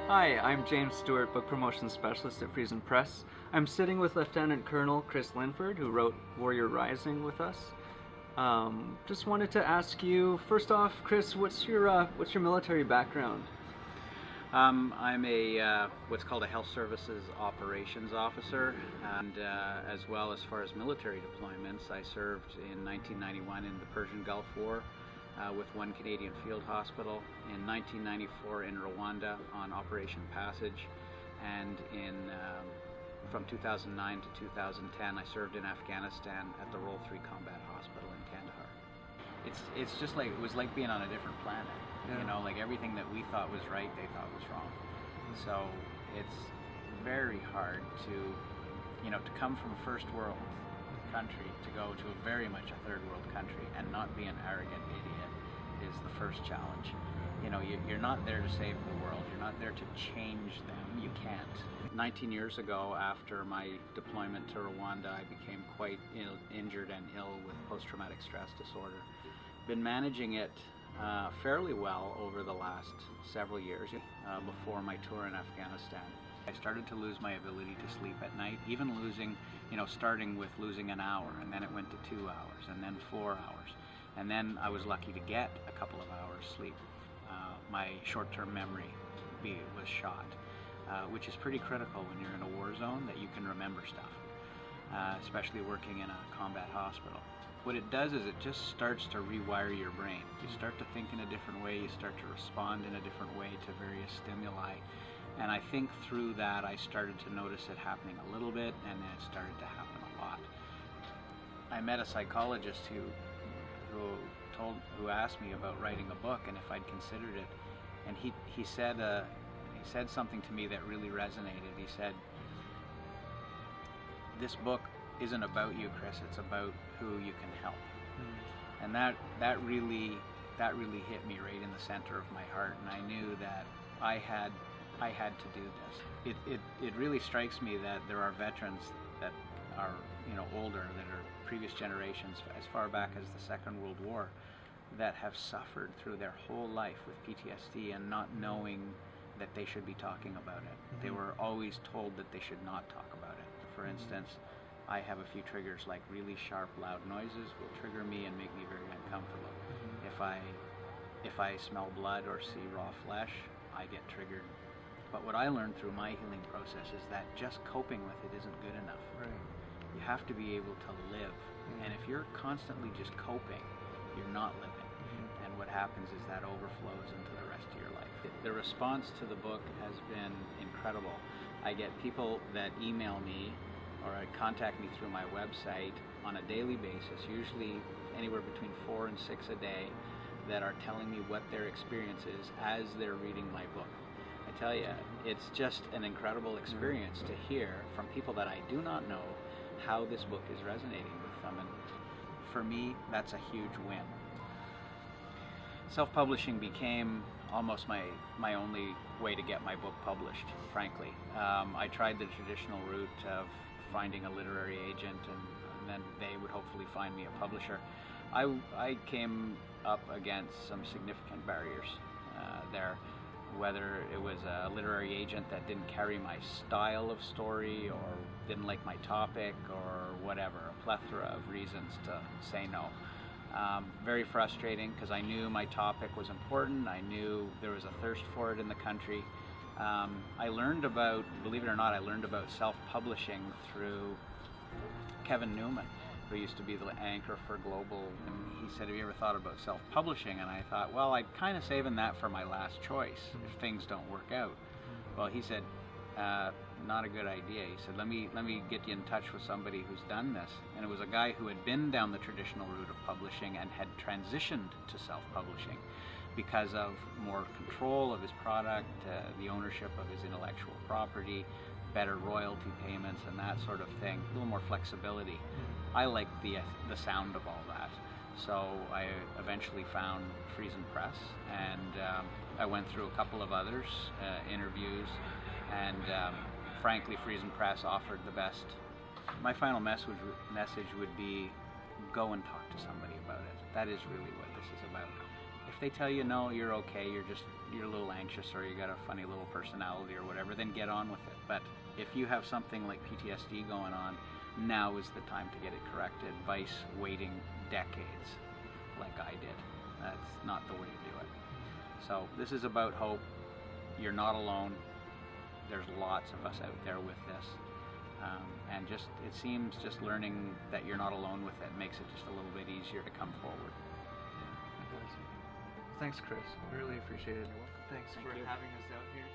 Hi, I'm James Stewart, Book Promotion Specialist at FriesenPress. I'm sitting with Lieutenant Colonel Chris Linford, who wrote Warrior Rising with us. Just wanted to ask you, first off, Chris, what's your military background? I'm a what's called a Health Services Operations Officer, and as well as far as military deployments, I served in 1991 in the Persian Gulf War with one Canadian field hospital, in 1994 in Rwanda on Operation Passage, and from 2009 to 2010 I served in Afghanistan at the Role 3 Combat Hospital in Kandahar. It's just like, it was like being on a different planet. Yeah. You know, like everything that we thought was right, they thought was wrong. So it's very hard to, to come from a first world country to go to a very much a third world country and not be an arrogant idiot is the first challenge. You know, you're not there to save the world. You're not there to change them. You can't. 19 years ago, after my deployment to Rwanda, I became quite injured and ill with post-traumatic stress disorder. Been managing it fairly well over the last several years before my tour in Afghanistan. I started to lose my ability to sleep at night, even losing, starting with losing an hour, and then it went to 2 hours, and then 4 hours. And then I was lucky to get a couple of hours sleep. My short-term memory was shot, which is pretty critical when you're in a war zone, that you can remember stuff, especially working in a combat hospital. What it does is it just starts to rewire your brain. You start to think in a different way, you start to respond in a different way to various stimuli. And I think through that I started to notice it happening a little bit, and then it started to happen a lot. I met a psychologist who asked me about writing a book and if I'd considered it. And he said something to me that really resonated. He said, "This book isn't about you, Chris, it's about who you can help." And that really hit me right in the center of my heart, and I knew that I had to do this. It really strikes me that there are veterans that are older, that are previous generations, as far back as the Second World War, that have suffered through their whole life with PTSD and not knowing that they should be talking about it. They were always told that they should not talk about it. For instance, I have a few triggers, like really sharp, loud noises will trigger me and make me very uncomfortable. If I smell blood or see raw flesh, I get triggered. But what I learned through my healing process is that just coping with it isn't good enough. Right. You have to be able to live. And if you're constantly just coping, you're not living. And what happens is that overflows into the rest of your life. The response to the book has been incredible. I get people that email me or contact me through my website on a daily basis, usually anywhere between 4 and 6 a day, that are telling me what their experience is as they're reading my book. I tell you, it's just an incredible experience to hear from people that I do not know how this book is resonating with them, and for me, that's a huge win. Self-publishing became almost my only way to get my book published, frankly. I tried the traditional route of finding a literary agent, and then they would hopefully find me a publisher. I came up against some significant barriers there, whether it was a literary agent that didn't carry my style of story or didn't like my topic or whatever, a plethora of reasons to say no. Very frustrating, because I knew my topic was important. I knew there was a thirst for it in the country. I learned about, believe it or not, I learned about self-publishing through Kevin Newman, who used to be the anchor for Global, and he said, "Have you ever thought about self-publishing?" And I thought, well, I'm kind of saving that for my last choice if things don't work out. Well, he said, not a good idea. He said, let me get you in touch with somebody who's done this. And it was a guy who had been down the traditional route of publishing and had transitioned to self-publishing because of more control of his product, the ownership of his intellectual property, better royalty payments and that sort of thing, a little more flexibility. I liked the sound of all that. So I eventually found FriesenPress, and I went through a couple of others, interviews, and frankly, FriesenPress offered the best. My final message would be, go and talk to somebody about it. That is really what this is about. If If they tell you no, you're okay, you're a little anxious or you got a funny little personality or whatever, then get on with it. But if you have something like PTSD going on, now is the time to get it corrected. Vice waiting decades like I did. That's not the way to do it. So this is about hope. You're not alone. There's lots of us out there with this. And just, it seems just learning that you're not alone with it makes it just a little bit easier to come forward. Yeah, it does. Thanks, Chris. We really appreciate it. You're welcome. Thanks Thank for you. having us out here.